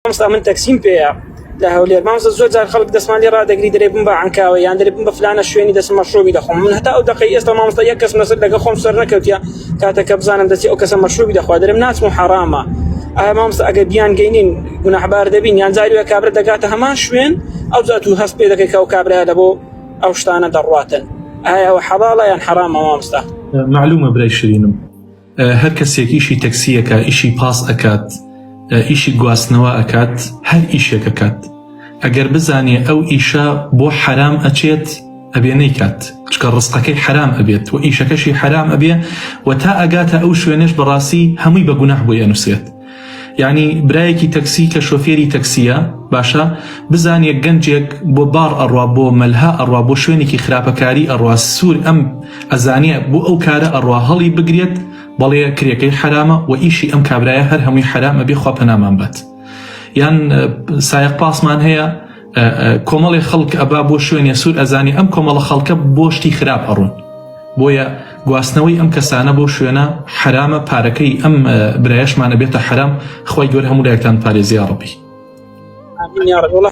مامۆستا من تەکسیم پێەیە لە هەولێر مامۆستا زۆر جار خەڵک دەسمان لێ ڕادەگری دەرێ بم بە عنکاوە یان دەرێ بم بە فلانە شوێنی دەچم مەشروبی دەخۆم من هەتا ئەو دقەی ئێستا مامۆستا یەک کەس لەسەر لەگە خۆم سەر نەکەوتیە کاتێککە بزانم دەچی ئەو کەسە مەشروبی دەخوا دەرێم ناچم و حەرامە ئایا مامۆستا ئەگەر بیان گەینین گوناحبار دەبین یان جاری وە کابرا دەگاتە هەمان شوێن ئەو جا تو هەست پێ دەکەی کە ئەو کابرایە لە بۆ ئەو شتانە دەڕواتن ئایا ئەوە حەڵاڵە یان حەرامە مامۆستا؟ معلومە برای شیرینم هەر کەسێک ئیشی تەکسیەکە ئیشی پاس ئەکات ئیشی گواستنەوە ئەکات هەر ئیشێک ئەکات ئەگەر بزانێ ئەو ئیشە بۆ حرام ئەچێت ئەبێ نەیکات چکە ڕزقەکەی حرام ئەبێت و ئیشەکەشی حرام ئەبێ و تا ئەگاتە ئەو شوێنش بەڕاستی هەمووی بە گوناح بۆی ئەنووسێت یعنی برایەکی تەکسی کە شۆفێری تەکسیە باشە بزانێ گەنجێک بۆ بار ئەڕوا بۆ مەلها ئەڕوا بۆ شوێنێکی خراپەکاری ئەڕوا سوور ئەم ئەزانێ بۆ ئەو کارە ئەڕوا هەڵی بگرێت بەڵێ کرێکەی حرامە و ئیشی ئەم کابرایە هەر هەمووی حرامە بێ خوا پەنامان بات یان سایق پاسمان هەیە کۆمەڵی خەڵک ئەبا بۆ شوێنێ سوور ئەزانی ئەم کۆمەڵە خەڵکە بۆ شتی خراپ ئەڕۆن بۆیە گواستنەوەی ئەم کەسانە بۆ شوێنە حرامە پارەکەی ئەم برایەشمانە بێتە حرام خوای گەورە هەموو لایەکتان پارێزی یا ڕەبی.